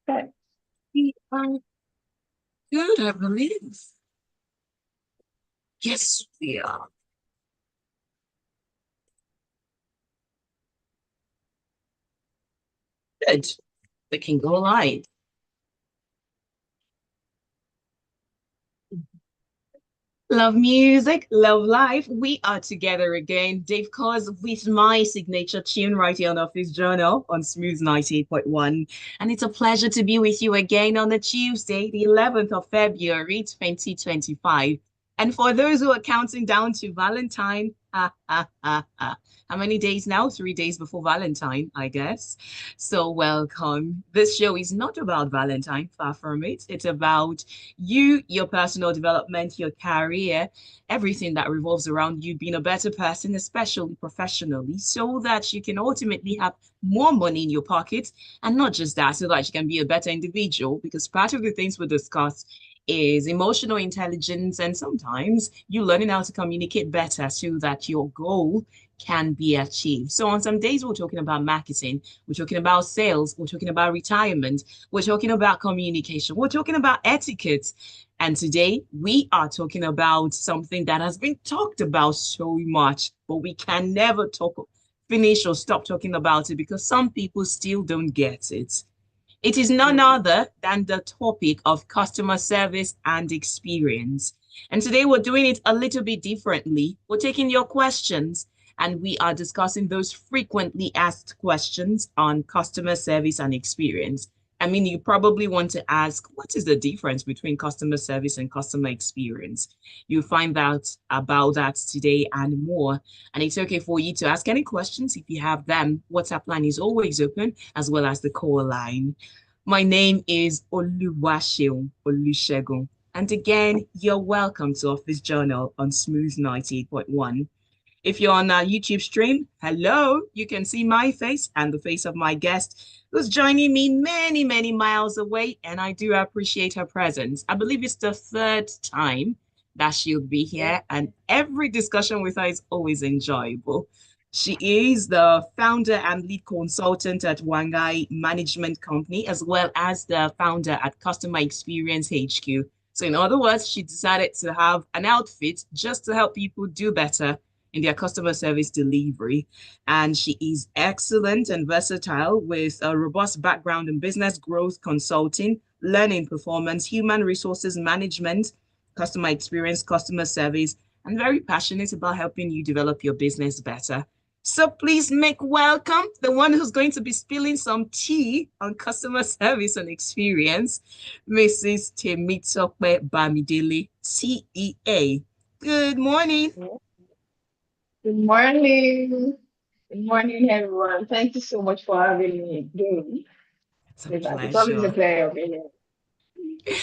Okay. We are good, I believe. Yes, we are. Good. We can go live. Love music, love life. We are together again, Dave Cause, with my signature tune right here on Office Journal on Smooth 98.1. And it's a pleasure to be with you again on the Tuesday, the 11th of February, 2025. And for those who are counting down to Valentine, how many days now? 3 days before Valentine, I guess. So welcome. This show is not about Valentine, far from it. It's about you, your personal development, your career, everything that revolves around you being a better person, especially professionally, so that you can ultimately have more money in your pocket. And not just that, so that you can be a better individual. Because part of the things we discuss is emotional intelligence and sometimes you learning how to communicate better so that your goal can be achieved. So on some days we're talking about marketing, we're talking about sales, we're talking about retirement, we're talking about communication, we're talking about etiquette. And today we are talking about something that has been talked about so much, but we can never finish or stop talking about it because some people still don't get it. It is none other than the topic of customer service and experience. And today we're doing it a little bit differently. We're taking your questions and we are discussing those frequently asked questions on customer service and experience. I mean, you probably want to ask, what is the difference between customer service and customer experience? You'll find out about that today and more. And it's okay for you to ask any questions if you have them. WhatsApp line is always open, as well as the call line. My name is Oluwaseun Olusegun. And again, you're welcome to Office Journal on Smooth 98.1. If you're on our YouTube stream, hello, you can see my face and the face of my guest who's joining me many, many miles away. And I do appreciate her presence. I believe it's the third time that she'll be here, and every discussion with her is always enjoyable. She is the founder and lead consultant at Wangai Management Company, as well as the founder at Customer Experience HQ. So, in other words, she decided to have an outfit just to help people do better in their customer service delivery. And she is excellent and versatile with a robust background in business growth consulting, learning performance, human resources management, customer experience, customer service, and very passionate about helping you develop your business better. So please make welcome the one who's going to be spilling some tea on customer service and experience, Mrs. TEMTOPE BAMIDELE TEA. Good morning. Good morning. Good morning, everyone. Thank you so much for having me again. It's a It's always a pleasure. pleasure being here.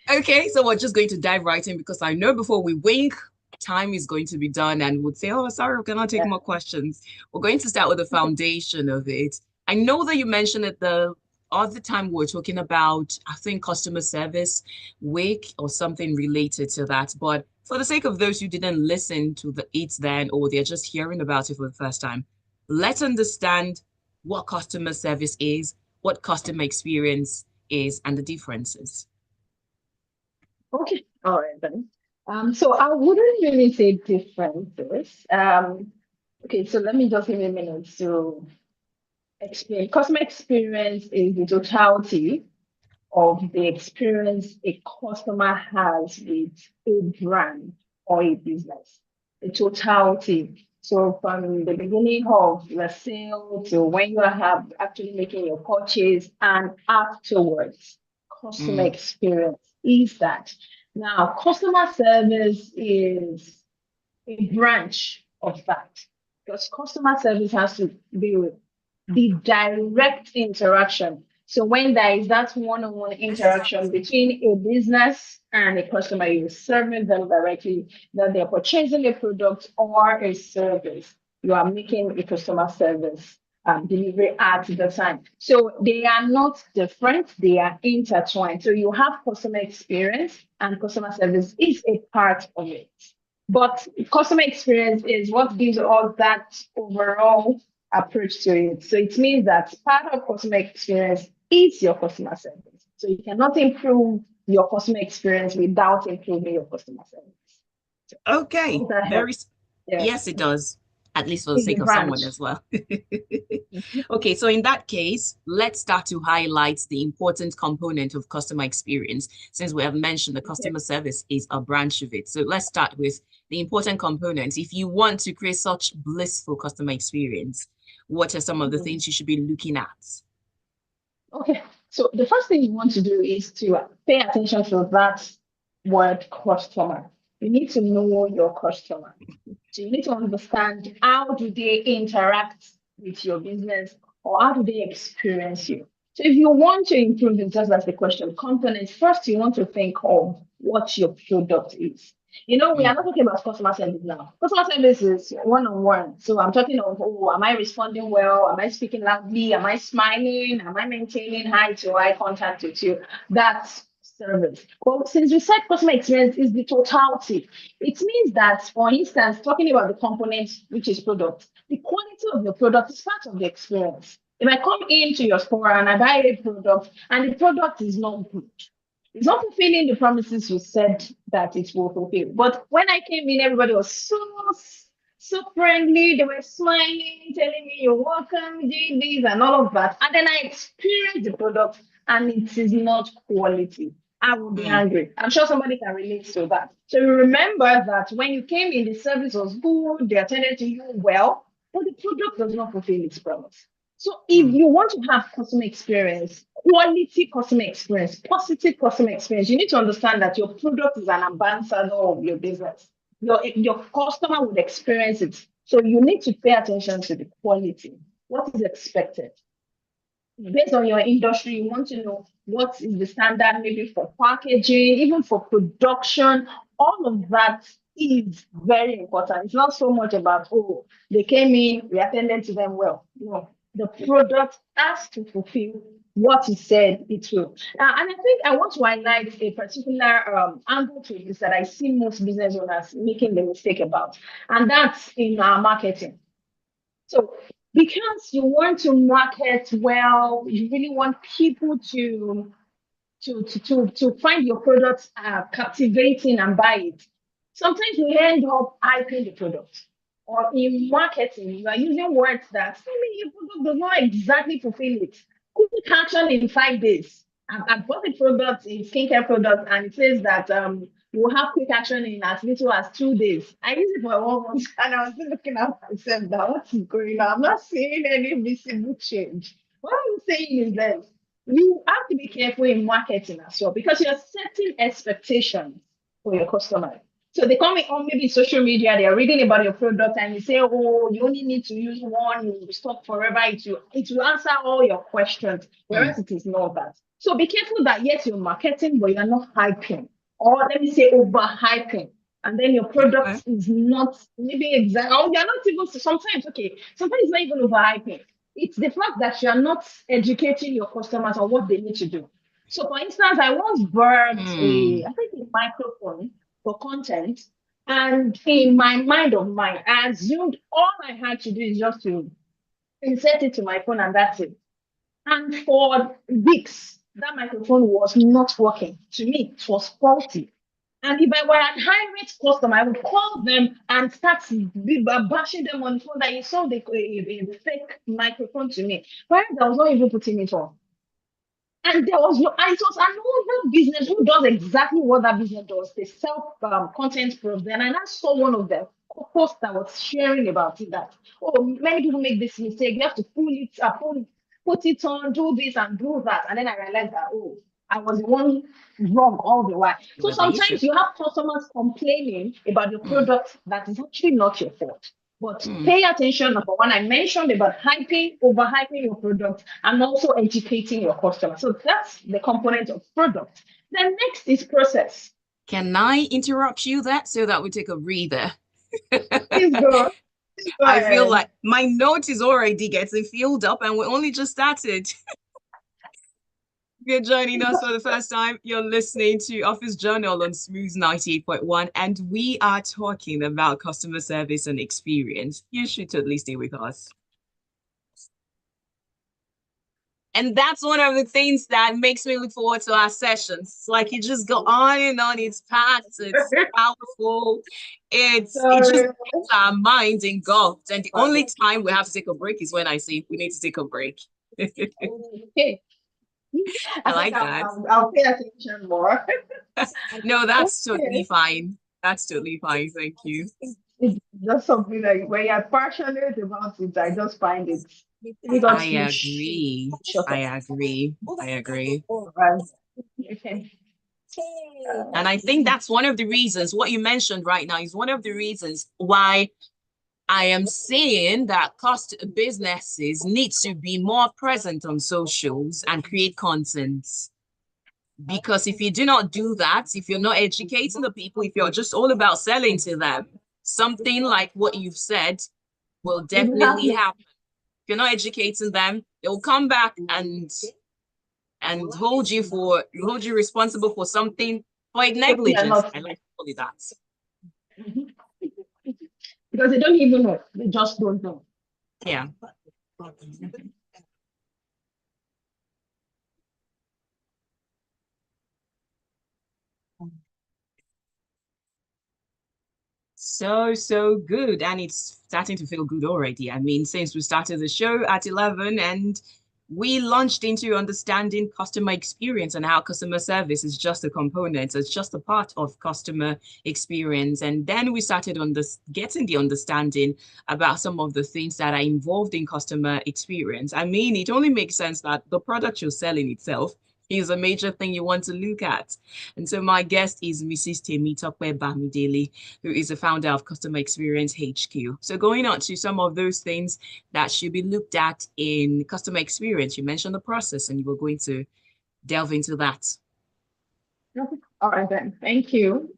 Okay, so we're just going to dive right in because I know before we wink, time is going to be done and would say, oh, sorry, we cannot take Yeah. more questions. We're going to start with the foundation of it. I know that you mentioned it the other time we were talking about, I think, customer service week or something related to that. But for the sake of those who didn't listen to it then, or they're just hearing about it for the first time, let's understand what customer service is, what customer experience is, and the differences. Okay. All right then. So I wouldn't really say differences. Okay, so let me just give you a minute to explain. Customer experience is the totality of the experience a customer has with a brand or a business. The totality. So from the beginning of the sale to when you have actually making your purchase and afterwards, customer Mm, experience is that. Now, customer service is a branch of that because customer service has to be with the direct interaction. So when there is that one-on-one interaction between a business and a customer, you're serving them directly, that they're purchasing a product or a service, you are making a customer service delivery at the time. So they are not different, they are intertwined. So you have customer experience and customer service is a part of it. But customer experience is what gives all that overall approach to it. So it means that part of customer experience is your customer service. So you cannot improve your customer experience without improving your customer service. I Okay, hope that helps. Yeah, yes, it does, at least for the it's sake a of someone branch. as well. Mhm. Okay, so in that case, let's start to highlight the important component of customer experience, since we have mentioned the Okay. customer service is a branch of it. So let's start with the important components. If you want to create such blissful customer experience, what are some of the Mhm. things you should be looking at? Okay, so the first thing you want to do is to pay attention to that word customer. You need to know your customer. So you need to understand how do they interact with your business or how do they experience you. So if you want to improve it, just as the question components, first you want to think of what your product is. We are not Mm, talking about customer service now. Customer service is one-on-one. So I'm talking of, oh, am I responding well? Am I speaking loudly? Am I smiling? Am I maintaining eye-to-eye contact with you? That's service. But since you said customer experience is the totality, it means that, for instance, talking about the component, which is product, the quality of your product is part of the experience. If I come into your store and I buy a product and the product is not good, it's not fulfilling the promises you said that it will fulfill. But when I came in, everybody was so friendly. They were smiling, telling me you're welcome, doing this and all of that. And then I experienced the product and it is not quality. I will be mm, angry. I'm sure somebody can relate to that. So you remember that when you came in, the service was good, they attended to you well, but the product does not fulfill its promise. So if mm. you want to have customer experience, quality customer experience, positive customer experience, you need to understand that your product is an ambassador of your business. Your customer would experience it. So you need to pay attention to the quality. What is expected? Based on your industry, you want to know what is the standard, maybe for packaging, even for production. All of that is very important. It's not so much about, oh, they came in, we attended to them well. No, the product has to fulfill what is said it will. And I think I want to highlight a particular angle to this that I see most business owners making the mistake about, and that's in marketing. So because you want to market well, you really want people to find your products captivating and buy it. Sometimes we end up hyping the product. Or in marketing, you are using words that maybe your product does not exactly fulfill it. Quick action in 5 days. I've bought a product, a skincare product, and it says that you will have quick action in as little as 2 days. I used it for 1 month and I was still looking at myself that what is going on? I'm not seeing any visible change. What I'm saying is that you have to be careful in marketing as well because you're setting expectations for your customer. So they come in on maybe social media, they're reading about your product, and you say, oh, you only need to use one, you will stop forever. It will answer all your questions, Mm. whereas it is not that. So be careful that yes, you're marketing, but you're not hyping, or let me say over hyping. And then your Okay. product is not maybe exact, or you're not even sometimes it's not even overhyping. It's the fact that you're not educating your customers on what they need to do. So, for instance, I once bought Mm. I think, a microphone for content, and in my mind of mine, I assumed all I had to do is just to insert it to my phone, and that's it. And for weeks, that microphone was not working. To me, it was faulty. And if I were a high rate customer, I would call them and start bashing them on the phone that you sold a fake microphone to me. Whereas I was not even putting it on. And there was no, and it was another business who does exactly what that business does. They sell content from them. And I saw one of them post that was sharing about it that, oh, many people make this mistake. You have to put it on, do this and do that. And then I realized that, oh, I was the one wrong all the while. You So were the issue. sometimes you have customers complaining about your Mm. product that is actually not your fault. But Mm. pay attention. Number one, I mentioned about hyping, overhyping your product, and also educating your customer. So that's the component of product. Then next is process. Can I interrupt you that so that we take a breather? Please go. Please go I feel ahead. like my note is already getting filled up and we only just started. If you're joining us for the first time, you're listening to Office Journal on Smooth 98.1, and we are talking about customer service and experience. You should totally stay with us. And that's one of the things that makes me look forward to our sessions. Like you just go on and on. It's packed, it's powerful. It just Sorry. gets our minds engulfed. And the only time we have to take a break is when I say we need to take a break. Okay. I I think like that. I'll pay attention more. No, that's totally Okay. fine. That's totally fine. Thank you. It's just something like when you're passionate about it, I just find it difficult I to agree. shut I up. agree. I agree. Right. Okay. And I think that's one of the reasons, what you mentioned right now is one of the reasons why I am saying that cost businesses need to be more present on socials and create content. Because if you do not do that, if you're not educating the people, if you're just all about selling to them, something like what you've said will It will definitely happen. happen. If you're not educating them, they will come back and hold you responsible for something for Yeah, negligence. not I like to call it that. because they don't even know. They just don't know. Yeah. So good. And it's starting to feel good already. I mean, since we started the show at 11 and we launched into understanding customer experience and how customer service is just a component, it's just a part of customer experience. And then we started on this getting the understanding about some of the things that are involved in customer experience. I mean, it only makes sense that the product you're selling itself is a major thing you want to look at. And so my guest is Mrs. TEMTOPE Bamidele, who is the founder of Customer Experience HQ. So going on to some of those things that should be looked at in customer experience, you mentioned the process and you were going to delve into that. Okay. All right then. Thank you.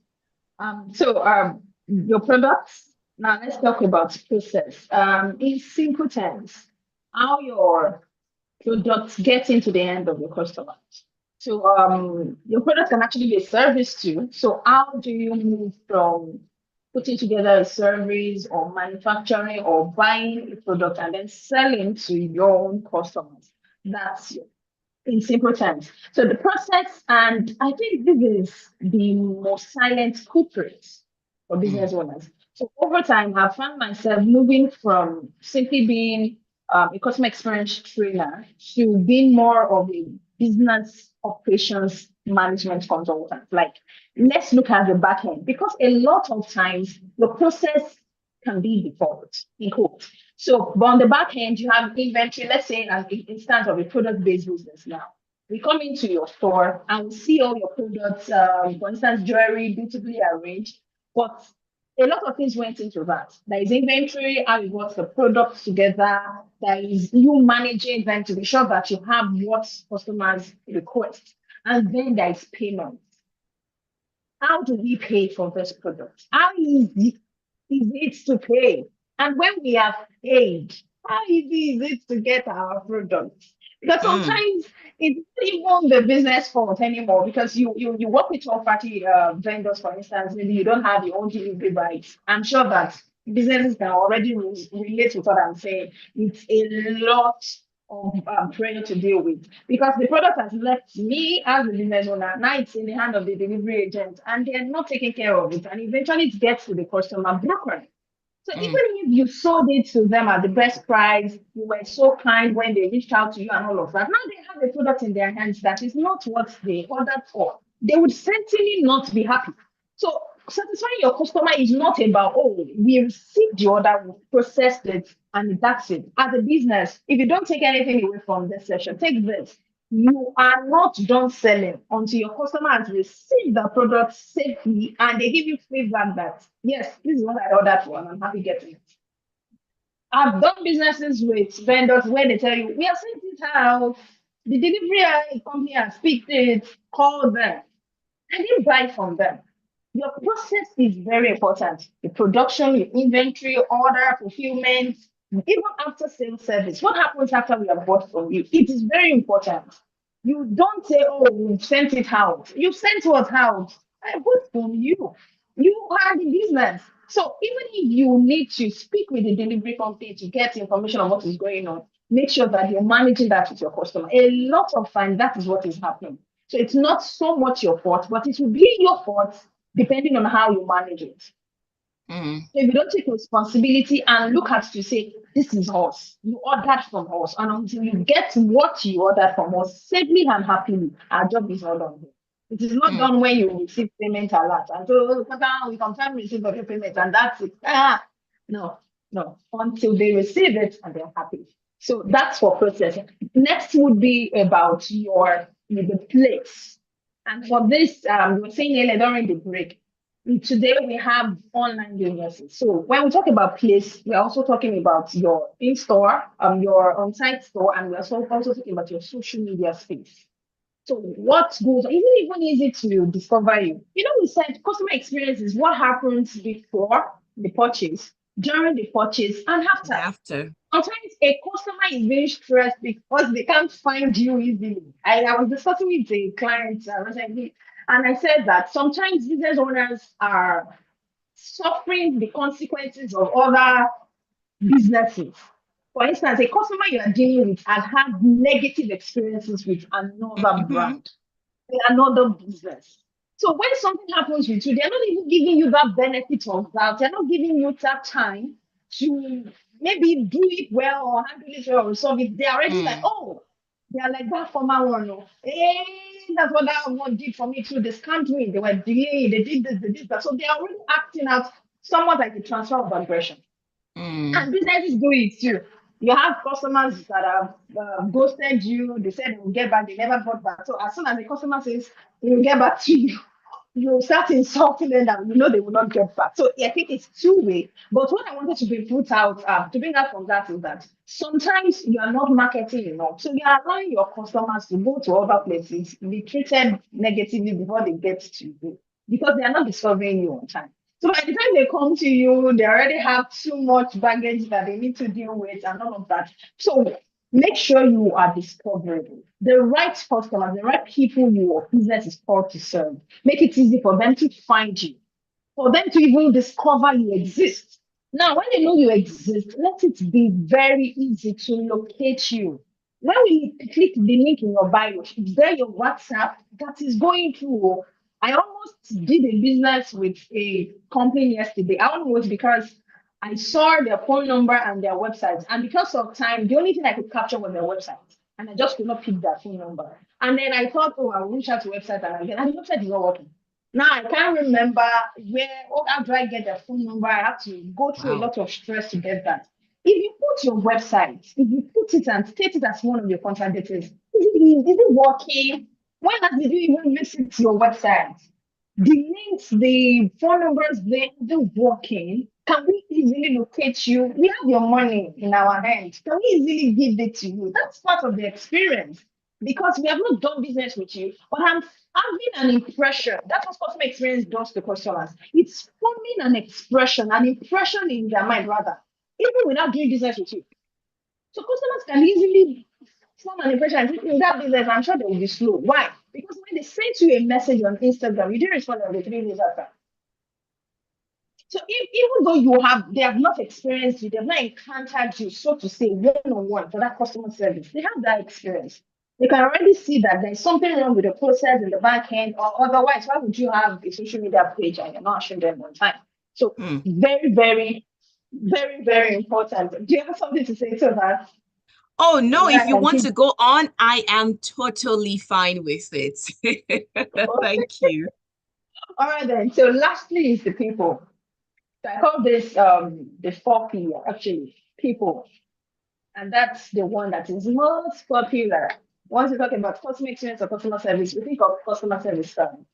Your products. Now let's talk about process. In simple terms, how your products get into the hand of your customers. So your product can actually be a service too. So how do you move from putting together a service or manufacturing or buying a product and then selling to your own customers? That's in simple terms. So the process, and I think this is the most silent culprit for Mm, business owners. So over time, I've found myself moving from simply being a customer experience trainer to being more of a business operations management consultant. Like, let's look at the back end because a lot of times the process can be default in quote. So, but on the back end, you have inventory. Let's say an instance of a product-based business now. We come into your store and we see all your products, for instance, jewelry, beautifully arranged. But a lot of things went into that. There is inventory, how you got the products together. There is you managing them to be sure that you have what customers request. And then there is payment. How do we pay for this product? How easy is it to pay? And when we have paid, how easy is it to get our products? Because mm, sometimes it's not even the business fault anymore because you work with third party vendors, for instance, maybe you don't have your own delivery rights. I'm sure that businesses can already relate with what I'm saying. It's a lot of pressure to deal with because the product has left me as a business owner. Now it's in the hand of the delivery agent and they're not taking care of it. And eventually it gets to the customer broken. So even mm, if you sold it to them at the best price, you were so kind when they reached out to you and all of that. Now they have a product in their hands that is not what they ordered for. They would certainly not be happy. So satisfying your customer is not about, oh, we received the order, we processed it, and that's it. As a business, if you don't take anything away from this session, take this. You are not done selling until your customer has received the product safely and they give you feedback that, yes, this is what I ordered for and I'm happy getting it. I've done businesses with vendors where they tell you, we have sent it out. The delivery company has picked it, call them. And you buy from them. Your process is very important. The production, your inventory, order, fulfillment, even after sales service. What happens after we have bought from you? It is very important. You don't say, oh, we've sent it out. You sent what out? I bought from you. You are the business. So even if you need to speak with the delivery company to get information on what is going on, make sure that you're managing that with your customer. A lot of times that is what is happening. So it's not so much your fault, but it will be your fault depending on how you manage it. Mm. So if you don't take responsibility and look at it to say, this is us, you ordered from us, and until you get what you ordered from us safely and happily, our job is not done. It is not Mm. done when you receive payment a lot. And so we confirm receive of your payment, and that's it. No, no, until they receive it and they're happy. So that's for processing. Next would be about the place. And for this, we were saying earlier during the break, today we have online businesses. So when we talk about place, we're also talking about your in-store, your on-site store, and we're also talking about your social media space. So what goes, isn't it even easy to discover you? You know, we said customer experience is what happens before the purchase, during the purchase, and after. After. Sometimes a customer is very stressed because they can't find you easily. I was discussing with a client recently, and I said that sometimes business owners are suffering the consequences of other businesses. For instance, a customer you are dealing with has had negative experiences with another Hmm. brand, with another business. So when something happens with you, they're not even giving you that benefit of that. They're not giving you that time to maybe do it well or handle it well or resolve it. They're already like, Mm. oh, they're like that former one. Oh, hey, that's what that one did for me too. They scammed me. They were delayed. They did this, they did that. So they're already acting out somewhat like a transfer of aggression. Mm. And businesses do it too. You have customers that have ghosted you. They said they will get back. They never got back. So as soon as the customer says they will get back to you, you start insulting them and you know they will not get back. So I think it's two-way. But what I wanted to be put out, to bring out from that is that sometimes you are not marketing enough. So you are allowing your customers to go to other places, be treated negatively before they get to you because they are not discovering you on time. So by the time they come to you, they already have too much baggage that they need to deal with and all of that. So make sure you are discoverable. The right customers, the right people your business is called to serve. Make it easy for them to find you, for them to even discover you exist. Now, when they know you exist, let it be very easy to locate you. When we click the link in your bio, is there your WhatsApp that is going through? I almost did a business with a company yesterday. I almost because I saw their phone number and their website. And because of time, the only thing I could capture was their website. And I just could not pick their phone number. And then I thought, oh, I'll reach out to the website and the website is not working. Now I can't remember how do I get their phone number? I have to go through a Wow. lot of stress to get that. If you put your website, if you put it and state it as one of your contact details, is it working? When last did you even visit your website? The links, the phone numbers, they're working. Can we easily locate you? We have your money in our hands. Can we easily give it to you? That's part of the experience because we have not done business with you, but I'm having an impression. That's what customer experience does to customers. It's forming an impression in their mind, rather, even without doing business with you. So customers can easily form an impression and think, in that business, I'm sure they will be slow. Why? Because when they send you a message on Instagram, you didn't respond on the 3 days after. So even though they have not experienced you, they've not encountered you, so to say, one-on-one for that customer service, they have that experience. They can already see that there's something wrong with the process in the back end, or otherwise, why would you have a social media page and you're not showing them on time? So Mm. very, very, very, very important. Do you have something to say to that? Oh no, Yeah, if I you can want keep. to go on, I am totally fine with it. Thank you. All right then. So lastly is the people. So I call this the 4P actually people. And that's the one that is most popular. Once we talk about customer experience or customer service, we think of customer service firm.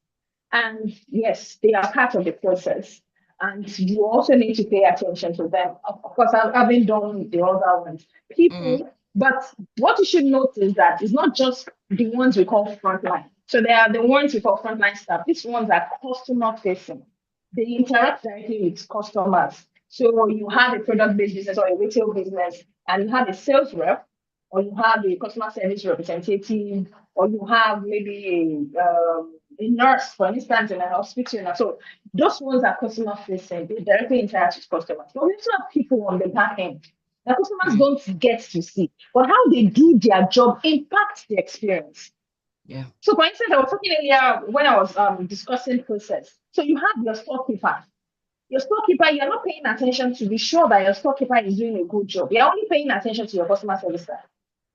And yes, they are part of the process. And you also need to pay attention to them. Of course, I haven't done the other ones. Mm. People, but what you should note is that it's not just the ones we call frontline. So they are the ones we call frontline staff. These ones are customer facing. They interact directly with customers. So you have a product-based business or a retail business, and you have a sales rep, or you have a customer service representative, or you have maybe a nurse, for instance, in an hospital. And so those ones are customer facing. They directly interact with customers. But we also have people on the back end that customers Mm, don't get to see. But how they do their job impacts the experience. yeah. So, for instance, I was talking earlier when I was discussing process. So you have your storekeeper. Your storekeeper, you're not paying attention to be sure that your storekeeper is doing a good job. You're only paying attention to your customer service staff.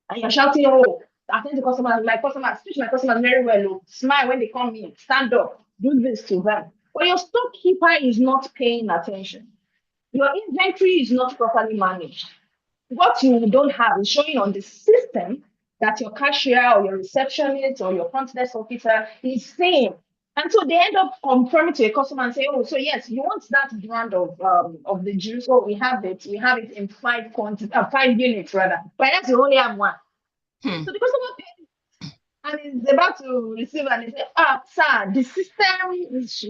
And you're shouting, oh, attend to customers, my customers, teach my customers very well. Oh, smile when they come in, stand up, do this to them. But your storekeeper is not paying attention. Your inventory is not properly managed. What you don't have is showing on the system that your cashier or your receptionist or your front desk officer is saying. And so they end up confirming to a customer and say, oh, so yes, you want that brand of the juice? Oh, we have it in 5 units rather. But yes, you only have one. Hmm. So the customer pays and is about to receive and they say, ah, sir, the system is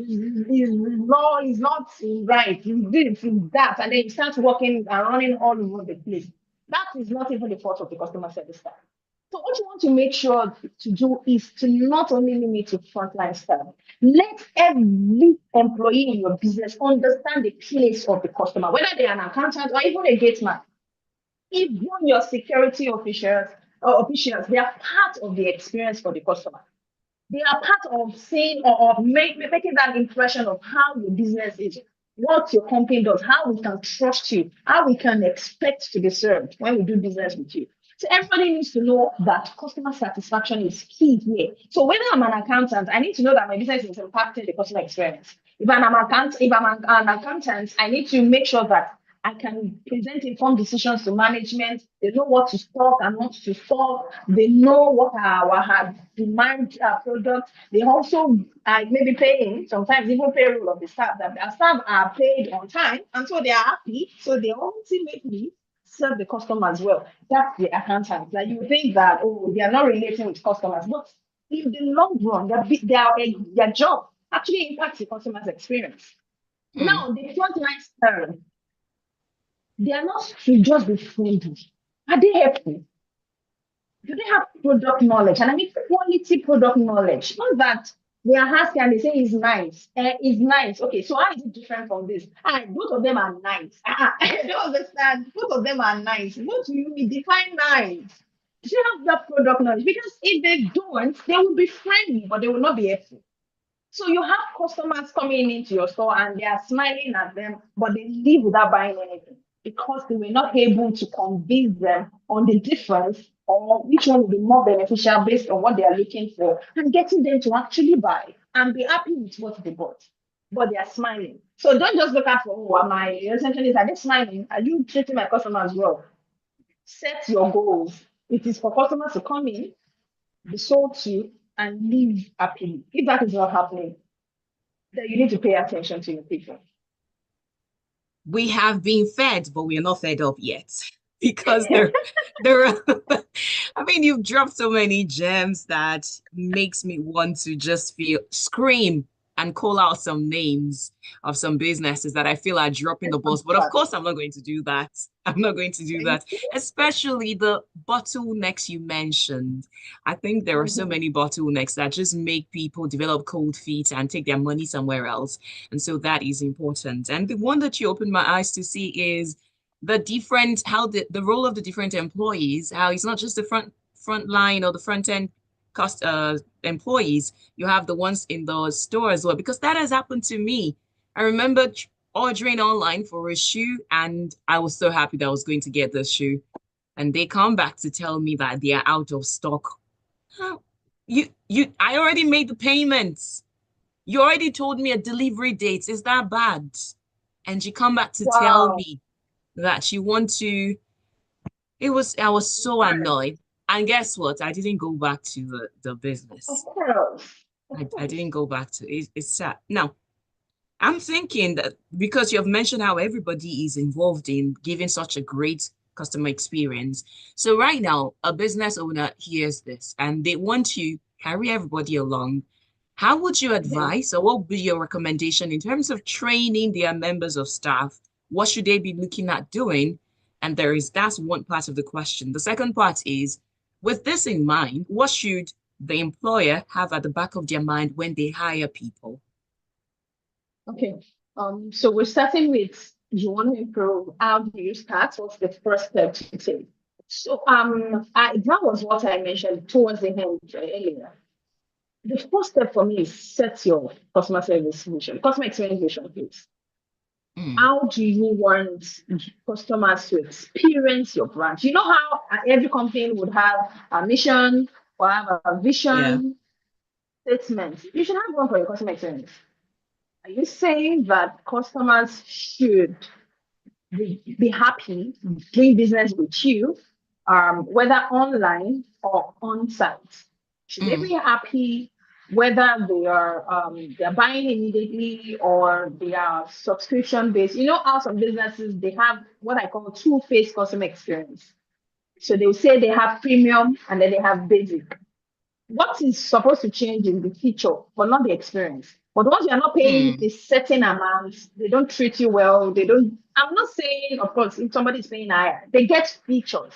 not right. You this, is that, and then you start working and running all over the place. That is not even the fault of the customer service staff. So what you want to make sure to do is to not only limit to frontline staff, let every employee in your business understand the place of the customer, whether they are an accountant or even a gate man. Even your security officials, they are part of the experience for the customer. They are part of saying or making that impression of how your business is, what your company does, how we can trust you, how we can expect to be served when we do business with you. So everybody needs to know that customer satisfaction is key here. So whether I'm an accountant, I need to know that my business is impacting the customer experience. If I'm an accountant, I need to make sure that I can present informed decisions to management. They know what to stock and what to stock. They know what our demand products. They also maybe paying, sometimes even payroll of the staff, that their staff are paid on time. And so they are happy. So they ultimately serve the customer as well. That's the accountant. Like you think that, oh, they are not relating with customers. But in the long run, their job actually impacts the customer's experience. Hmm. Now, the frontline staff, they are not to just be friendly. Are they helpful? Do they have product knowledge? And I mean quality product knowledge. Not that they are asking and they say it's nice. It's nice. Okay, so how is it different from this? Both of them are nice. I don't understand. Both of them are nice. What do you mean? Define nice. Do you have that product knowledge? Because if they don't, they will be friendly, but they will not be helpful. So you have customers coming into your store and they are smiling at them, but they leave without buying anything because they were not able to convince them on the difference or which one will be more beneficial based on what they are looking for and getting them to actually buy and be happy with what they bought. But they are smiling. So don't just look at for my receptionist, are they smiling? Are you treating my customers well? Set your goals. It is for customers to come in, be sold to, and leave happily. If that is not happening, then you need to pay attention to your people. We have been fed, but we are not fed up yet because there are, I mean, you've dropped so many gems that makes me want to just feel scream and call out some names of some businesses that I feel are dropping the balls. But of course, I'm not going to do that. I'm not going to do that, especially the bottlenecks you mentioned. I think there are so Mhm. many bottlenecks that just make people develop cold feet and take their money somewhere else. And so that is important. And the one that you opened my eyes to see is the different, how the role of the different employees, how it's not just the front line or the front end cost employees, you have the ones in the store as well, because that has happened to me. I remember ordering online for a shoe, and I was so happy that I was going to get the shoe. And they come back to tell me that they are out of stock. How? I already made the payments. You already told me a delivery date. Is that bad? And she come back to tell Wow. me that she want to. I was so annoyed. And guess what? I didn't go back to the Of business. course. Of I course. didn't go back to it. It's sad. Now, I'm thinking that because you've mentioned how everybody is involved in giving such a great customer experience. So right now, a business owner hears this and they want to carry everybody along. How would you Mhm. advise, or what would be your recommendation in terms of training their members of staff? What should they be looking at doing? And that's one part of the question. The second part is, with this in mind, what should the employer have at the back of their mind when they hire people? Okay. So we're starting with you want to improve. How do you start? What's the first step to take? So that was what I mentioned towards the end earlier. The first step for me is set your customer service vision, customer experience vision, please. Mm, How do you want customers to experience your brand? You know how every company would have a mission or have a yeah. vision statement. You should have one for your customer experience. Are you saying that customers should be happy doing business with you, whether online or on site? Should they be Mm, happy whether they're buying immediately or they are subscription based? You know, how some businesses they have what I call two-phase customer experience. So they will say they have premium and then they have basic. What is supposed to change is the feature, but not the experience. But once you are not paying a mm, certain amount, they don't treat you well. They don't. I'm not saying, of course, if somebody is paying higher, they get features,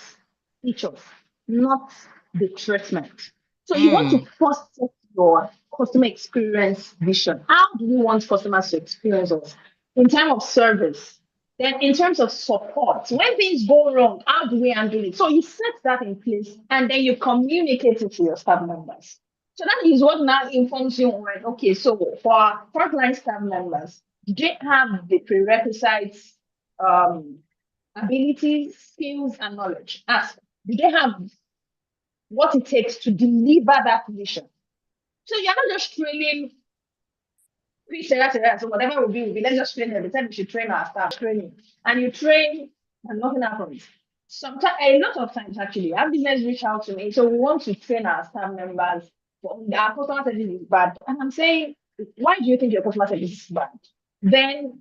not the treatment. So you want to mm, first set your customer experience vision. How do you want customers to experience us in terms of service? Then, in terms of support, when things go wrong, how do we handle it? So, you set that in place and then you communicate it to your staff members. So, that is what now informs you on okay, so for our frontline staff members, do they have the prerequisites, um, abilities, skills, and knowledge? Ask, do they have what it takes to deliver that vision? So, you're not just training so whatever will be, let's just train them. The time we should train our staff training. And you train and nothing happens. Sometimes a lot of times actually, our business reach out to me. So we want to train our staff members. Our customer service is bad. And I'm saying, why do you think your customer service is bad? Then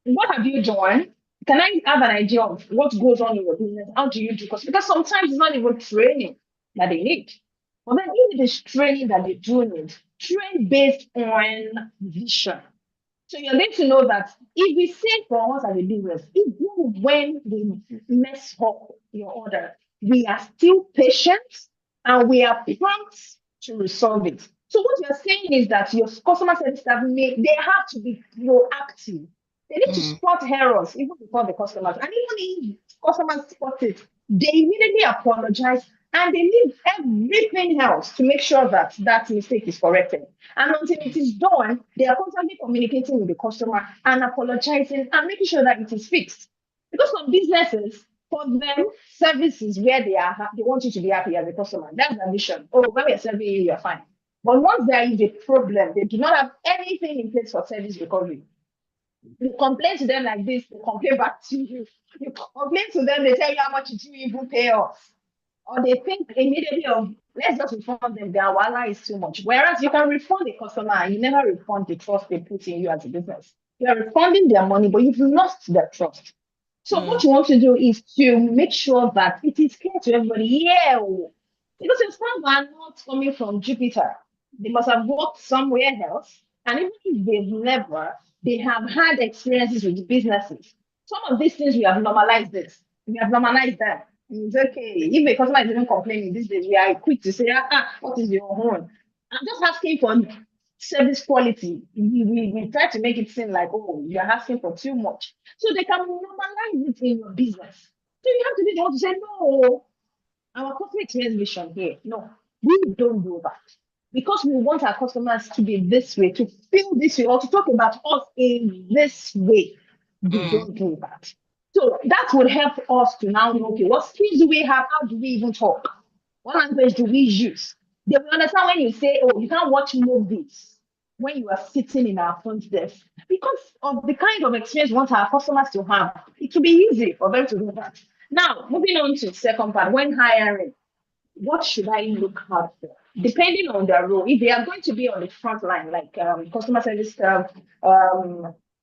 what have you done? Can I have an idea of what goes on in your business? How do you do? Because sometimes it's not even training that they need. But then if it is training that they do need, train based on vision. So you're going to know that if we say for us as a business, even when we mess up your order, we are still patient and we are prompt to resolve it. So what you're saying is that your customer service staff they have to be proactive. They need to mm, spot errors even before the customers. And even if customers spot it, they immediately apologize and they leave everything else to make sure that that mistake is corrected. And until it is done, they are constantly communicating with the customer and apologizing and making sure that it is fixed. Because some businesses, for them, services where they want you to be happy as a customer. That's their mission. Oh, when we are serving you, you're fine. But once there is a problem, they do not have anything in place for service recovery. You complain to them like this, they complain back to you. You complain to them, they tell you how much did you even pay us. Or they think immediately of let's just refund them, their wala is too much. Whereas you can refund the customer and you never refund the trust they put in you as a business. You are refunding their money, but you've lost their trust. So what mm, you want to do is to make sure that it is clear to everybody, yeah, because your staff are not coming from Jupiter. They must have worked somewhere else. And even if they've never, they have had experiences with businesses. Some of these things we have normalized this. We have normalized that. It's okay. If a customer is even complaining these days, we are quick to say, what is your own? I'm just asking for service quality. We try to make it seem like, oh, you're asking for too much. So they can normalize it in your business. So you have to be the one to say, no, our customer experience vision here. No, we don't do that. Because we want our customers to be this way, to feel this way, or to talk about us in this way. We mm, don't do that. So that would help us to now know, okay, what skills do we have? How do we even talk? What language do we use? They will understand when you say, oh, you can't watch movies when you are sitting in our front desk. Because of the kind of experience we want our customers to have, it will be easy for them to do that. Now, moving on to the second part, when hiring, what should I look out for? Depending on their role, if they are going to be on the front line, like customer service staff,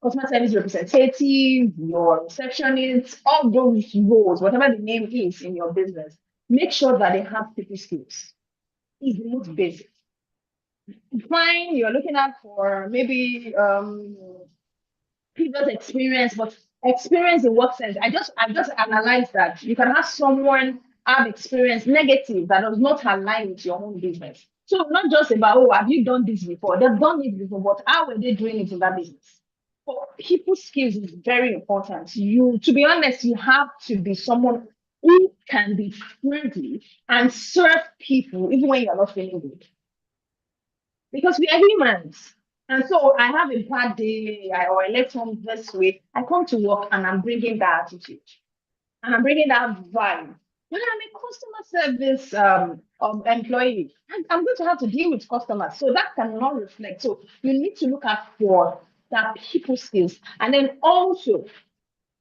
customer service representative, your receptionist, all those roles, whatever the name is in your business, make sure that they have people skills. Is the most basic. Fine, you're looking out for maybe previous experience, but experience in what sense? I just analyzed that you can have someone have experience negative that does not align with your own business. So not just about, oh, have you done this before? They've done it before, but how were they doing it in that business? So people skills is very important. To be honest, you have to be someone who can be friendly and serve people even when you're not feeling good. Because we are humans. And so I have a bad day or I left home this way. I come to work and I'm bringing that attitude and I'm bringing that vibe. When I'm a customer service employee, I'm going to have to deal with customers. So that cannot reflect. So you need to look at for that people skills. And then also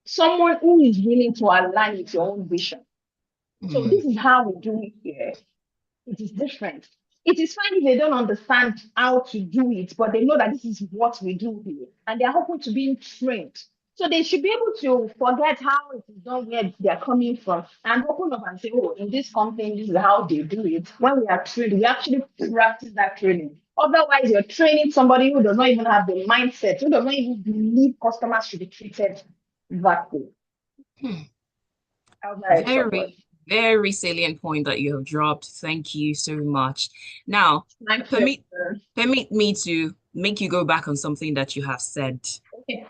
someone who is willing to align with your own vision. So Mm. this is how we do it here. It is different. It is fine if they don't understand how to do it, but they know that this is what we do here, and they are open to being trained. So they should be able to forget how it is done, where they are coming from, and open up and say, "Oh, in this company, this is how they do it." When we are trained, we actually practice that training. Otherwise, you're training somebody who does not even have the mindset, who does not even believe customers should be treated that way. Hmm. How's that support? Very, very salient point that you have dropped. Thank you so much. Now, Thank you. permit permit me to make you go back on something that you have said, Okay.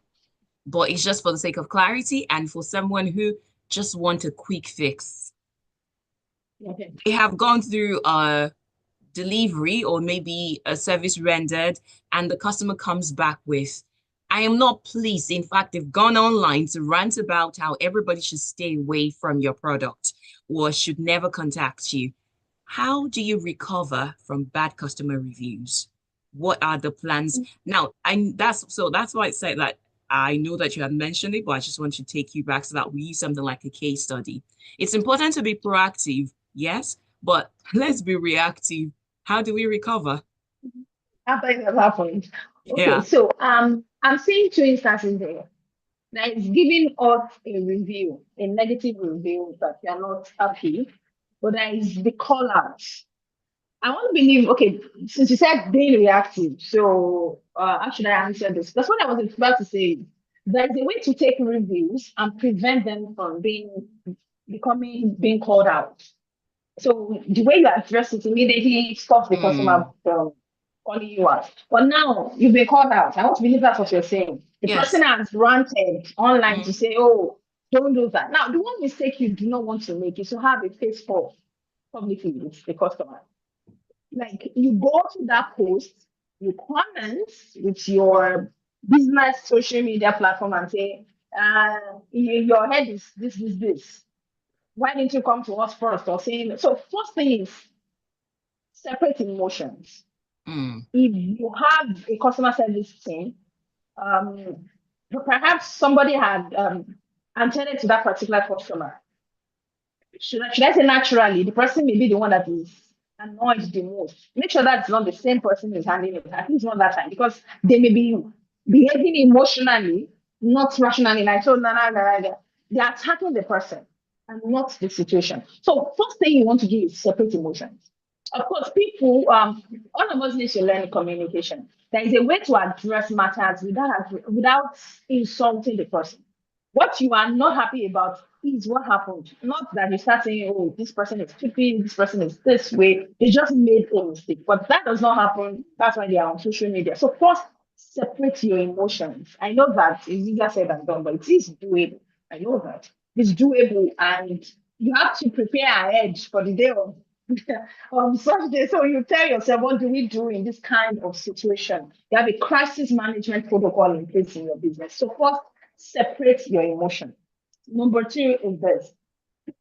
but it's just for the sake of clarity and for someone who just want a quick fix. Okay. They have gone through a delivery or maybe a service rendered, and the customer comes back with, I am not pleased. In fact, they've gone online to rant about how everybody should stay away from your product or should never contact you. How do you recover from bad customer reviews? What are the plans? Now, that's why I said that I know that you have mentioned it, but I just want to take you back so that we use something like a case study. It's important to be proactive, yes, but let's be reactive. How do we recover? After that happened. Okay, Yeah. so I'm seeing two instances there. That is giving us a review, a negative review that you are not happy, but that is the call out. I want to believe, okay, since you said being reactive, so how should I answer this? That's what I was about to say. There's a way to take reviews and prevent them from being called out. So the way you address it immediately stops the customer Mm, from calling you out. But now you've been called out. I want to believe that's what you're saying. The yes. person has ranted online to Mm, say, oh, don't do that. Now, the one mistake you do not want to make is to have a face call publicly with the customer. Like you go to that post, you comment with your business social media platform and say, your head is this. Why didn't you come to us first or saying so? First thing is separate emotions. mm, If you have a customer service team, um, perhaps somebody had attended to that particular customer. Should I say naturally, the person may be the one that is annoyed the most. Make sure that's not the same person who's handling it, at least not that time, because they may be behaving emotionally, not rationally, like, so, they're attacking the person and not the situation. So, first thing you want to do is separate emotions. Of course, people, all of us need to learn communication. There is a way to address matters without insulting the person. What you are not happy about is what happened. Not that you start saying, oh, this person is stupid, this person is this way. They just made a mistake. But that does not happen. That's why they are on social media. So first, separate your emotions. I know that it's easier said than done, but it is doable. I know that. It's doable and you have to prepare ahead for the day of such day. So you tell yourself, what do we do in this kind of situation? You have a crisis management protocol in place in your business. So first, separate your emotion. Number two is this: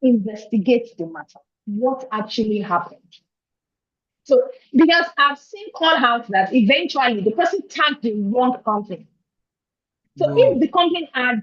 investigate the matter. What actually happened? So, because I've seen call outs that eventually the person tagged the wrong company. So if whoa. the company had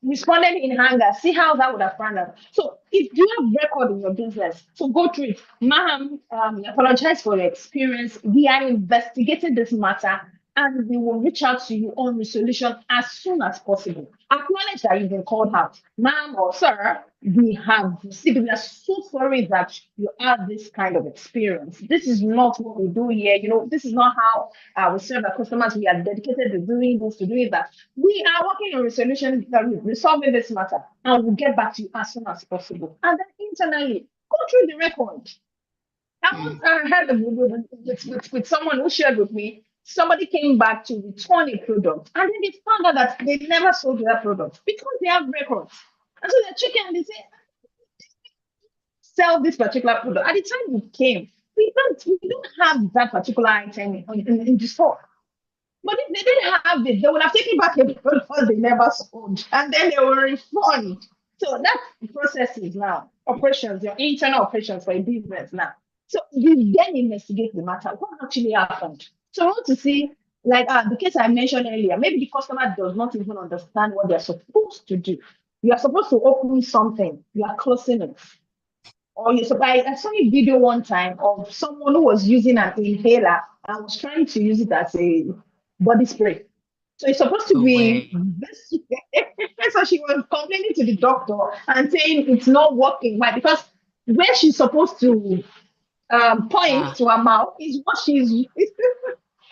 responded in anger, see how that would have turned out. So if you have record in your business, so go through it. Ma'am, we apologize for your experience. We are investigating this matter and we will reach out to you on resolution as soon as possible. Acknowledge that you've been called out. Ma'am or sir, we have received, we are so sorry that you had this kind of experience. This is not what we do here. This is not how we serve our customers. We are dedicated to doing this, to doing that. We are working on resolution, resolving this matter, and we'll get back to you as soon as possible. And then internally, go through the record I had with someone who shared with me. Somebody came back to return a product, and then they found out that they never sold that product because they have records. And so they're checking and they say, sell this particular product. At the time we came, we don't have that particular item in the store. But if they didn't have it, they would have taken back the product they never sold, and then they will refund. So that's processes now, operations, your internal operations for a business now. So you then investigate the matter. What actually happened? So I want to see, like the case I mentioned earlier, maybe the customer does not even understand what they're supposed to do. You are supposed to open something, you are closing it. Or you so I saw a video one time of someone who was using an inhaler and was trying to use it as a body spray. So it's supposed to No be way. this. So she was complaining to the doctor and saying it's not working. Why? Because where she's supposed to point Ah, to her mouth is what she's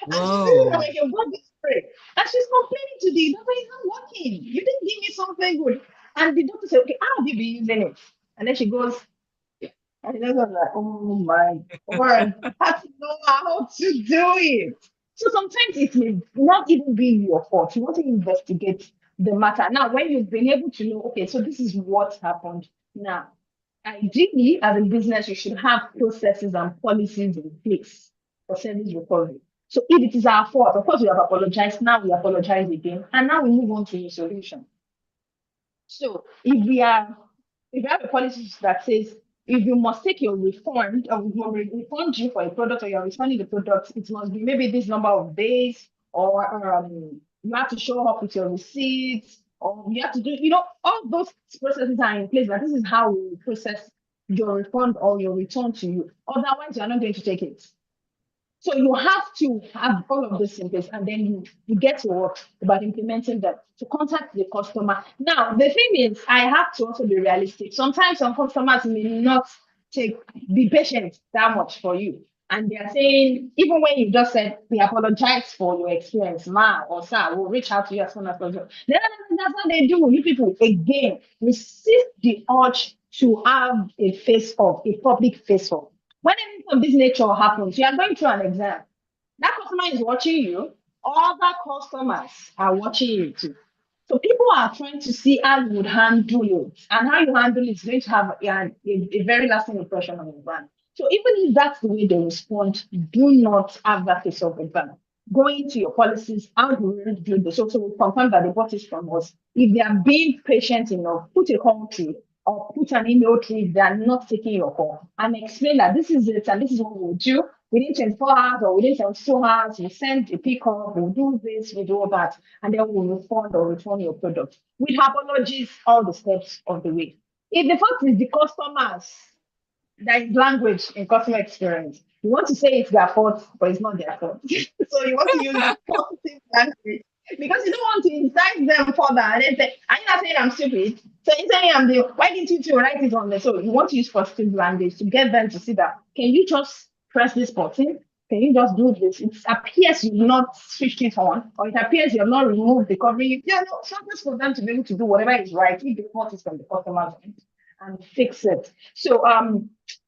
and she's using it whoa. like a body spray. And she's complaining to the doctor, it's not working. You didn't give me something good. And the doctor said, okay, how have you been using it? And then she goes, and then I was like, oh my God, I have to know how to do it. So sometimes it may not even be your fault. You want to investigate the matter. Now, when you've been able to know, okay, so this is what happened. Now, ideally, as a business, you should have processes and policies in place for service recovery. So if it is our fault, of course, we have apologized. Now we apologize again. And now we move on to the solution. So if we have a policy that says if you must take your refund or we will refund you for a product or you're returning the product, it must be maybe this number of days or you have to show up with your receipts or you have to do, all those processes are in place. That this is how we process your refund or your return to you. Otherwise, you're not going to take it. So you have to have all of this in place, and then you get to work about implementing that to contact the customer. Now, the thing is, I have to also be realistic. Sometimes some customers may not take be patient that much for you. And they are saying, even when you just said, we apologize for your experience, ma or sir, we'll reach out to you as soon as possible. Then that's what they do. You people, again, resist the urge to have a face off, a public face off. When anything of this nature happens, you are going through an exam. That customer is watching you. Other customers are watching you too. So people are trying to see how you would handle it, and how you handle it is going to have a very lasting impression on your brand. So even if that's the way they respond, do not have that face of advance. Go into your policies. How do we do this? So we confirm that they bought it from us. If they are being patient enough, put a call through or put an email through if they are not taking your call and explain that this is it and this is what we'll do within 24 hours or within 72 hours. We send a pickup, we'll do this, we do that, and then we'll refund or return your product with apologies all the steps of the way. If the fact is the customers, there is language in customer experience. You want to say it's their fault, but it's not their fault. So you want to use positive language because you don't want to incite them further and then say, are you not saying I'm stupid? So you saying I'm the why didn't you two write it on the so you want to use positive language to get them to see that can you just press this button? Can you just do this? It appears you've not switched it on, or it appears you have not removed the covering. Yeah, no, something for them to be able to do whatever is right if the fault is from the customer's end and fix it. So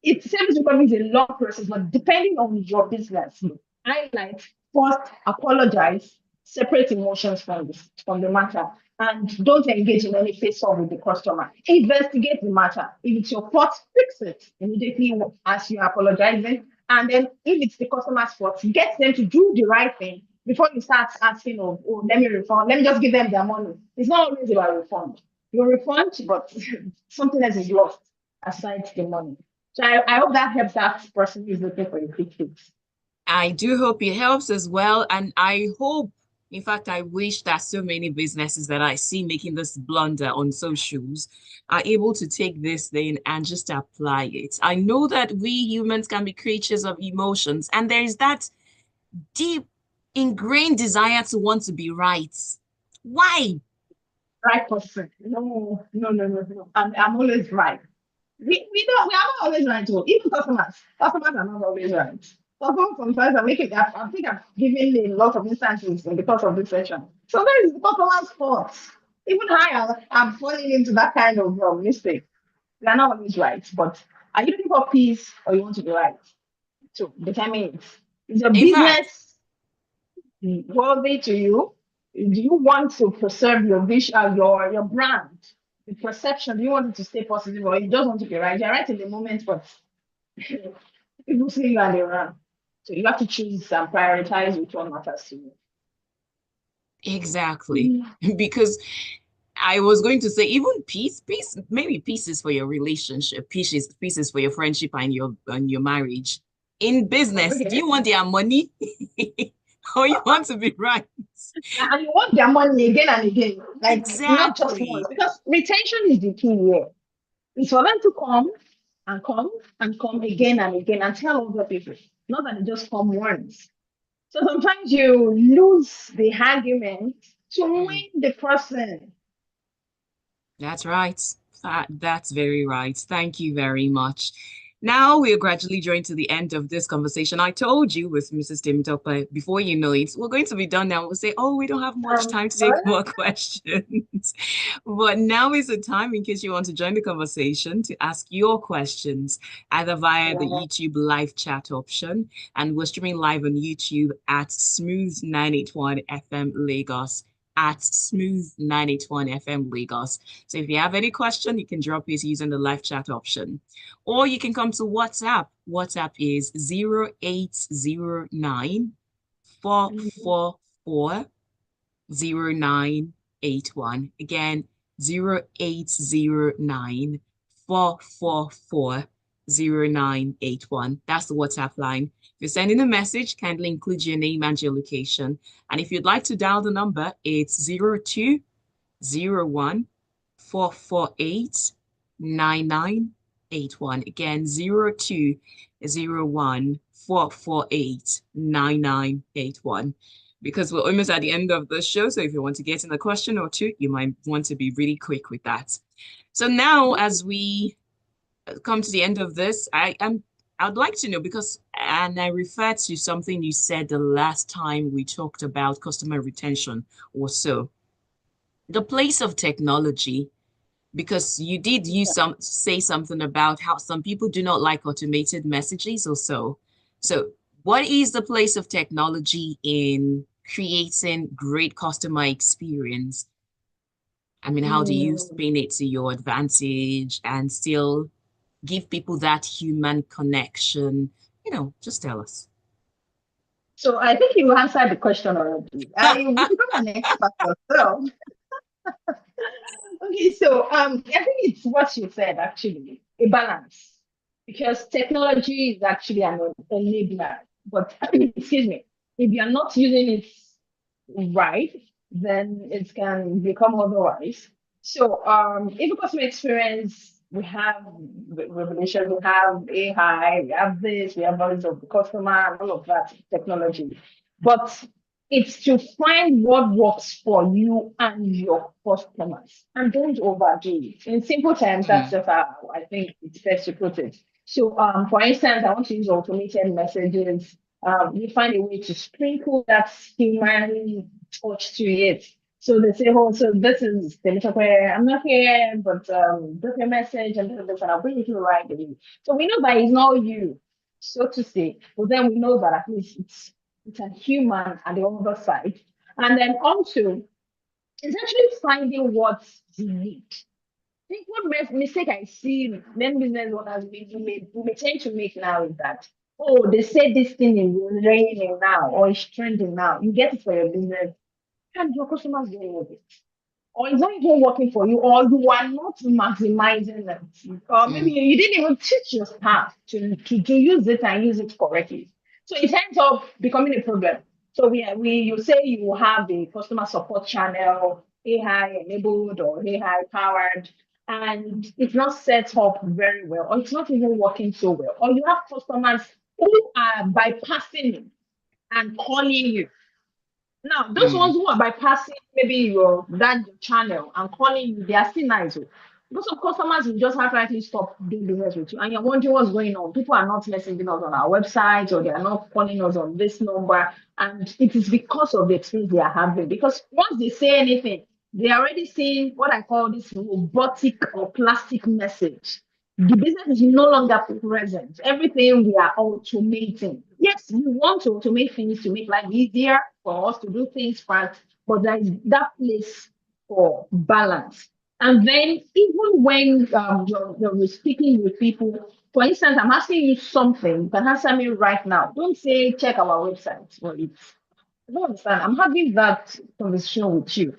it's service recovery is a long process, but depending on your business, I like first apologize, separate emotions from the matter, and don't engage in any face off with the customer. Investigate the matter. If it's your fault, fix it immediately as you're apologizing. And then if it's the customer's fault, get them to do the right thing before you start asking, oh, let me refund, let me just give them their money. It's not always about refund. You refund, but something else is lost aside the money. So I hope that helps that person who's looking for a quick fix. I do hope it helps as well. And I hope, in fact, I wish that so many businesses that I see making this blunder on socials are able to take this thing and just apply it. I know that we humans can be creatures of emotions, and there is that deep ingrained desire to want to be right. Why? Right person. No, no, no, no, no. I'm always right. We are not always right too. Even customers are not always right. Customers sometimes are making I think I've given a lot of instances in the course of this session. So that is the customer's fault. Even I'm falling into that kind of mistake. We are not always right, but are you looking for peace or you want to be right? to determine it. Is your In fact, business worthy to you? Do you want to preserve your vision, your brand, the perception? Do you want it to stay positive, or you just want to be right? You're right in the moment, but people see you and they run. So you have to choose and prioritize which one matters to exactly. you. Because I was going to say even maybe pieces for your relationship, pieces for your friendship and your marriage. In business, do Okay. you want their money or you want to be right? And you want their money again and again, like not just once, Exactly. because retention is the key here. It's for them to come and come and come again and again and tell other people, not that they just come once. So sometimes you lose the argument to Mm. win the person. That's right. That's very right. Thank you very much. Now we are gradually drawing to the end of this conversation. I told you with Mrs. TEMTOPE, before you know it, we're going to be done now. We'll say, oh, we don't have much time to take more questions. But now is the time in case you want to join the conversation to ask your questions, either via the YouTube live chat option. And we're streaming live on YouTube at Smooth 981 FM Lagos. At Smooth 981 FM Lagos. So if you have any question, you can drop it using the live chat option. Or you can come to WhatsApp. WhatsApp is 0809 444 0981. Again, 0809 444 0981. That's the WhatsApp line. If you're sending a message, kindly include your name and your location. And if you'd like to dial the number, it's 0201 448 9981. Again, 0201 448 9981. Because we're almost at the end of the show. So if you want to get in a question or two, you might want to be really quick with that. So now, as we come to the end of this, I'd like to know because, and I refer to something you said the last time we talked about customer retention or so, the place of technology, because you did say something about how some people do not like automated messages or so. So what is the place of technology in creating great customer experience? I mean, how do you Mm. spin it to your advantage and still give people that human connection? Just tell us. So I think you answered the question already. You become an expert yourself. Okay, so I think it's what you said actually, a balance. Because technology is actually an enabler. But excuse me, if you're not using it right, then it can become otherwise. So in customer experience, we have revelation, we have AI, we have this, we have knowledge of the customer, and all of that technology. But it's to find what works for you and your customers, and don't overdo it. In simple terms, that's Mm, just how I think it's best to put it. So, for instance, I want to use automated messages. You find a way to sprinkle that human touch to it. So they say, oh, so this is the little where I'm not here, but drop your message and this, and I'll bring you to the right way. So we know that it's not you, so to say, but then we know that at least it's a human at the other side. And then also, it's actually finding what's unique. I think what mistake I see many business owners we may tend to make now is that, oh, they say this thing is raining now or it's trending now. You get it for your business and your customers don't know it. Or it's not even working for you, or you are not maximizing it. Or maybe mm, you didn't even teach your staff to use it and use it correctly. So it ends up becoming a problem. So you say you have the customer support channel, AI enabled or AI powered, and it's not set up very well, or it's not even working so well, or you have customers who are bypassing it and calling you. Now, those ones mm. who are bypassing maybe that channel and calling you, they are still nice. Oh. Because of customers will just outrightly stop doing business with you. And you're wondering what's going on. People are not messaging us on our website or they are not calling us on this number. And it is because of the experience they are having. Because once they say anything, they are already seeing what I call this robotic or plastic message. The business is no longer present. Everything we are automating. Yes, we want to automate things to make life easier for us to do things fast, but there is that place for balance. And then even when you're speaking with people, for instance, I'm asking you something, you can answer me right now. Don't say check our website for it. I don't understand. I'm having that conversation with you.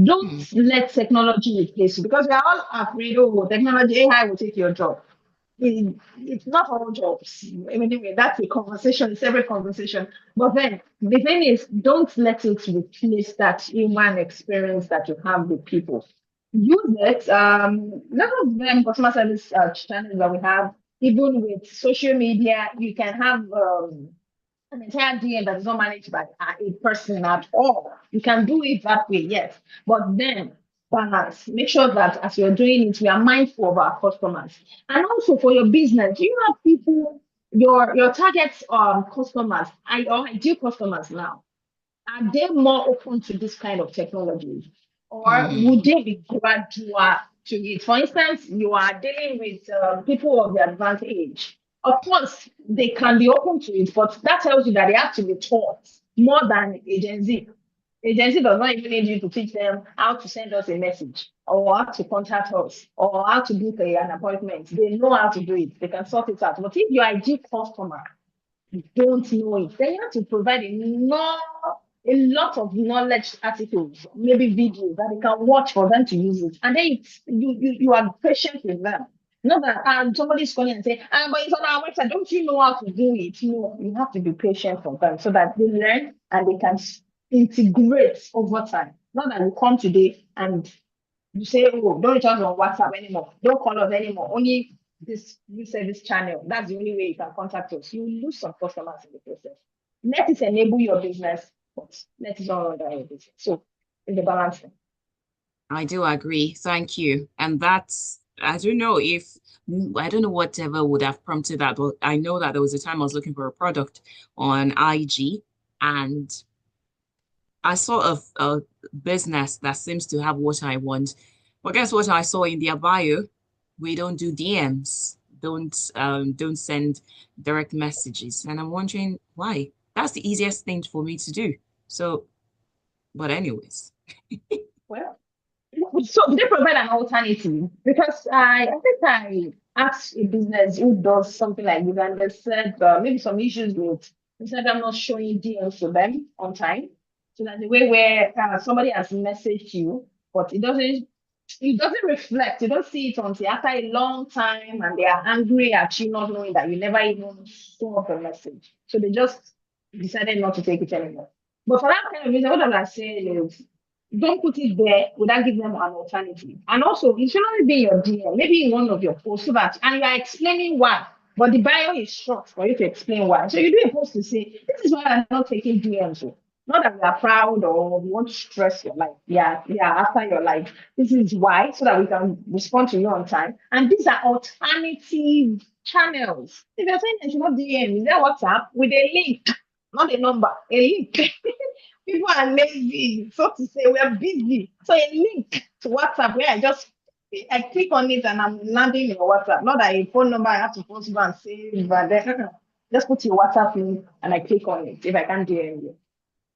Don't Hmm. let technology replace you because we are all afraid, oh, technology, AI will take your job. It's not all jobs. I mean, anyway, that's a conversation, it's every conversation. But then the thing is, don't let it replace that human experience that you have with people. Use it. None of them customer service channels that we have, even with social media, you can have an entire DM that is not managed by a person at all. You can do it that way, yes. But then balance. Make sure that as you're doing it, we are mindful of our customers. And also for your business, do you have people, your target customers, or ideal customers now? Are they more open to this kind of technology? Or would Hmm. they be gradual to it? For instance, you are dealing with people of the advanced age. Of course, they can be open to it, but that tells you that they have to be taught more than agency. Agency does not even need you to teach them how to send us a message or how to contact us or how to book an appointment. They know how to do it. They can sort it out. But if your ideal customer don't know it, then you have to provide a lot of knowledge articles, maybe videos that they can watch for them to use it. And then you are patient with them. Not that somebody's calling and say, but it's on our website. Don't you know how to do it? No, you have to be patient for them so that they learn and they can integrate over time. Not that you come today and you say, oh, don't reach out on WhatsApp anymore. Don't call us anymore. Only this service channel. That's the only way you can contact us. You lose some customers in the process. Let it enable your business, but let it not run down your business. So it's the balance. I do agree. Thank you. And that's, I don't know if, I don't know whatever would have prompted that, but I know that there was a time I was looking for a product on IG and I saw a business that seems to have what I want. But guess what I saw in their bio? We don't do DMs. Don't send direct messages. And I'm wondering why. That's the easiest thing for me to do. So, but anyways. Well, so they provide an alternative because I think I asked a business who does something like this and they said maybe some issues with Instagram not showing deals to them on time. So that's the way where somebody has messaged you, but it doesn't reflect. You don't see it until after a long time and they are angry at you not knowing that you never even saw the message. So they just decided not to take it anymore. But for that kind of reason, what I say is don't put it there without giving them an alternative. And also, it should not be your DM, maybe in one of your posts, so that and you are explaining why. But the bio is short for you to explain why. So you do a post to say, this is why I'm not taking DMs. Oh. Not that we are proud or we want to stress your life. Yeah, after your life. This is why, so that we can respond to you on time. And these are alternative channels. If you're saying it's not DM, is that WhatsApp with a link, not a number, a link. People are lazy, so to say, we are busy. So a link to WhatsApp where I click on it and I'm landing in your WhatsApp. Not that a phone number I have to post go and save, but then just put your WhatsApp in and I click on it if I can't do anything.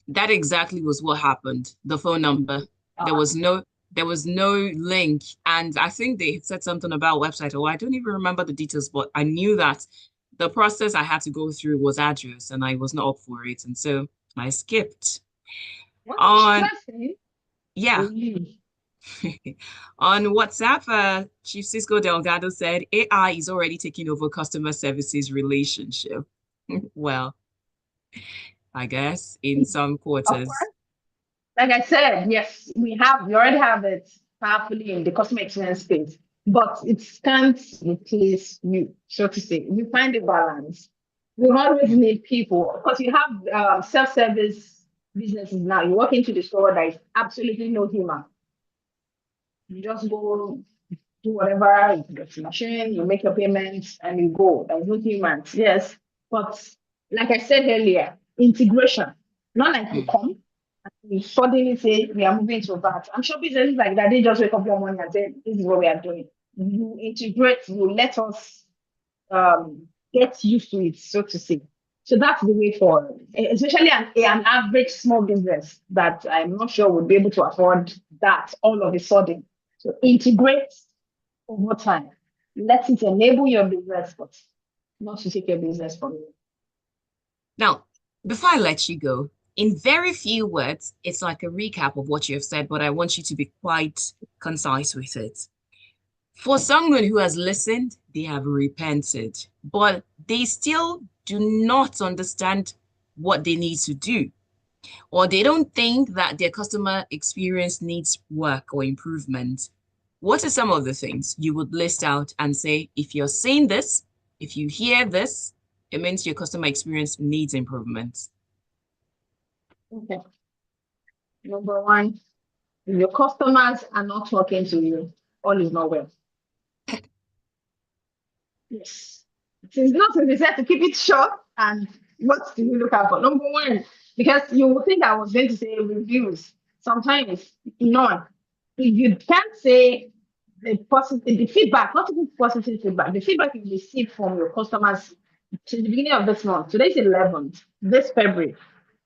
That exactly was what happened. The phone number. There Uh, was no there was no link. And I think they said something about website. Oh, I don't even remember the details, but I knew that the process I had to go through was arduous and I was not up for it. And so I skipped. what On stressing? yeah. Really? On WhatsApp, Chief Cisco Delgado said AI is already taking over customer services relationship. Well, I guess in some Of quarters. course. Like I said, yes, we already have it powerfully in the customer experience space, but it can't replace you, so to say. You find a balance. We always need people because you have self-service businesses now. You walk into the store, there is absolutely no human. You just go do whatever, you get the machine, you make your payments, and you go. There's no humans, yes. But like I said earlier, integration. Not like you Mm. come we suddenly say we are moving to that. I'm sure businesses like that, they just wake up one morning and say, this is what we are doing. you integrate, you let us get used to it, so to say. So that's the way forward, especially an average small business that I'm not sure would be able to afford that all of a sudden. So integrate over time. Let it enable your business, but not to take your business from you. Now, before I let you go, in very few words, it's like a recap of what you have said, but I want you to be quite concise with it. For someone who has listened, they have repented, but they still do not understand what they need to do, or they don't think that their customer experience needs work or improvement. What are some of the things you would list out and say, if you're saying this, if you hear this, it means your customer experience needs improvement? Okay. Number one, if your customers are not talking to you, all is not well. Yes. It is not necessary to keep it short. And what do you look out for? Number one, because you would think I was going to say reviews. Sometimes none. If you can't say the positive, the feedback, not even positive feedback, the feedback you receive from your customers to the beginning of this month. Today's 11th, this February.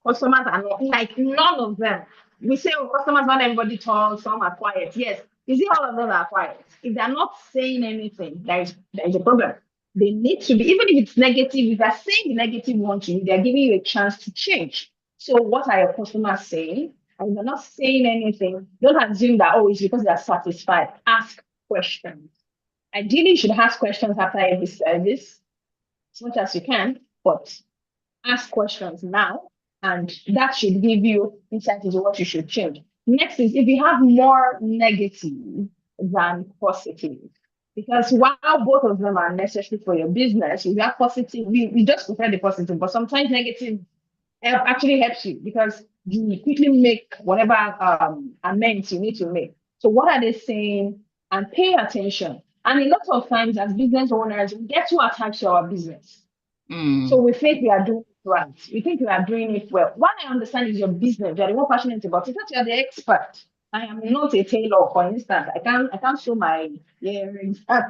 Customers are not like none of them. We say, oh, customers, not everybody talks, some are quiet. Yes, you see, all of them are quiet. If they're not saying anything, there is a problem. They need to be, even if it's negative, if they're saying the negative one to you, they're giving you a chance to change. So, what are your customers saying? And if they're not saying anything, don't assume that, oh, it's because they're satisfied. Ask questions. Ideally, you should ask questions after every service as much as you can, but ask questions now, and that should give you insight into what you should change. Next is if you have more negative than positive, because while both of them are necessary for your business, if you have positive, we just prefer the positive, but sometimes negative actually helps you because you quickly make whatever amends you need to make. So, what are they saying? And pay attention. And a lot of times, as business owners, we get too attached to our business. So Mm. we think we are doing it right. We think we are doing it well. What I understand is your business. You're the one passionate about it. That you're the expert. I am not a tailor, for instance. I can't show my earrings. I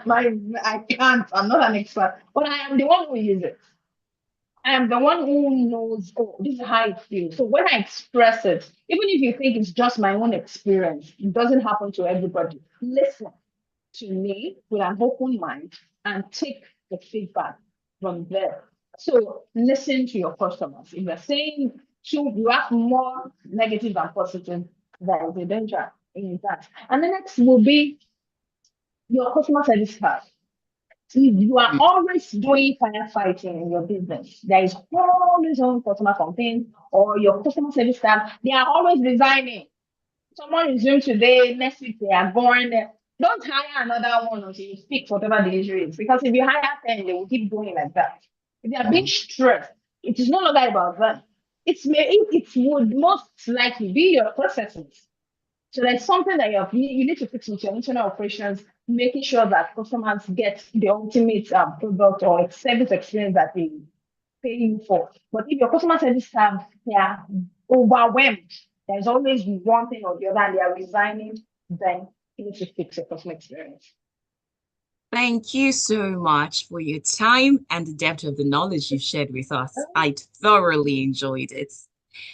can't. I'm not an expert, but I am the one who uses it. I am the one who knows, oh, this is how it feels. So when I express it, even if you think it's just my own experience, it doesn't happen to everybody. Listen to me with an open mind and take the feedback from there. So listen to your customers. If they're saying you have more negative than positive, there is a danger in that. And the next will be your customer service card. If you are Mm. always doing firefighting in your business, there is always one customer complaint or your customer service staff, they are always resigning. Someone resumes today, next week they are going there. Don't hire another one until you fix whatever the issue is. Because if you hire 10, they will keep going like that. If they are being Mm. stressed, it is no longer about them. It would most likely be your processes. So there's something that you need to fix with your internal operations, making sure that customers get the ultimate product or service experience that they pay you for. But if your customer service staff they are overwhelmed, there's always one thing or the other, and they are resigning, then you need to fix your customer experience. Thank you so much for your time and the depth of the knowledge you've shared with us. I thoroughly enjoyed it.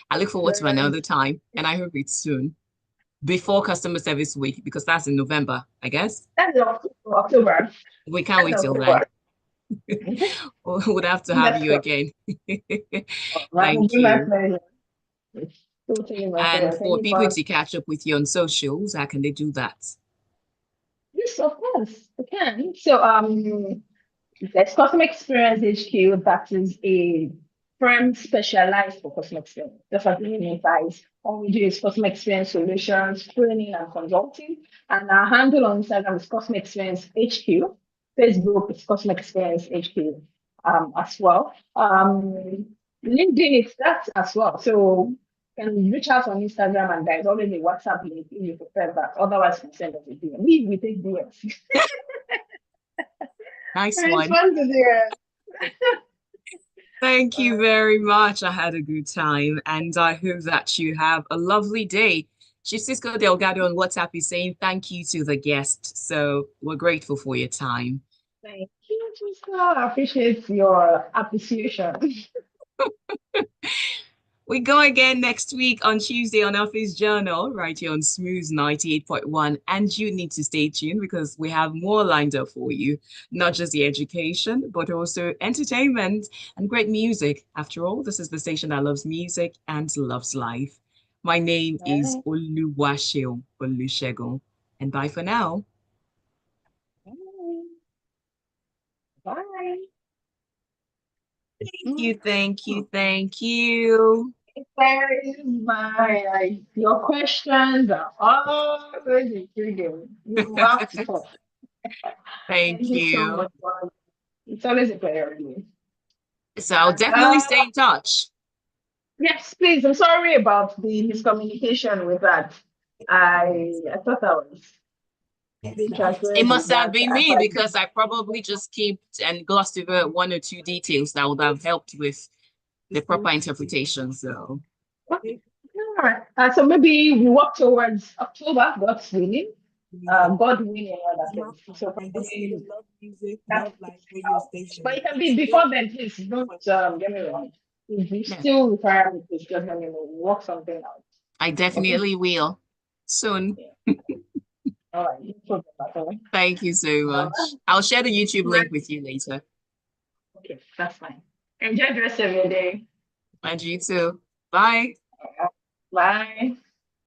I look forward to Right. another time, and I hope it's soon, before Customer Service Week, because that's in November, I guess. That's October. We can't That's wait till then. October. Mhm. We would have to have Let's you go. again. That will Thank be my you. pleasure. It's totally my And pleasure. Thank for you people for to catch up with you on socials, how can they do that? yes, of course, we can. So there's Customer Experience HQ, that is a firm specialized for customer experience. Just like the name implies, all we do is customer experience solutions, training, and consulting. And our handle on Instagram is Customer Experience HQ. Facebook is Customer Experience HQ as well. LinkedIn is that as well. So you can reach out on Instagram, and there's always a WhatsApp link if you prefer that. Otherwise, you can send us a DM. We take DMs. Nice It's one. fun to do it. Thank you Uh, very much. I had a good time, and I hope that you have a lovely day. Cisco Delgado on WhatsApp is saying thank you to the guest. So we're grateful for your time. Thank you, sister. I appreciate your appreciation. We go again next week on Tuesday on Office Journal, right here on Smooth 98.1. And you need to stay tuned because we have more lined up for you, not just the education, but also entertainment and great music. After all, this is the station that loves music and loves life. My name is Bye. Oluwaseun Olusegun, and bye for now. Bye. Thank you, thank you, thank you. Very my your questions are always intriguing. You have to talk. Thank Thank you so you. much. It's always a pleasure. Really. So I'll definitely stay in touch. Yes, please. I'm sorry about the miscommunication with that. I thought I was being It transparent with must have that. been me because I probably just skipped and glossed over one or two details that would have helped with the proper interpretation. So Okay. All right. So maybe we work towards October, God's willing. God willing, other things. So probably that but it can be before then, please. Don't get me wrong. If you yeah, still require me, please just let me know. We'll work something out. I Okay. definitely will soon. Yeah. All right. No problem at all. Thank you so Uh, much. I'll share the YouTube link with you later. okay, that's fine. Enjoy the rest of your day. And you too. Bye. Bye.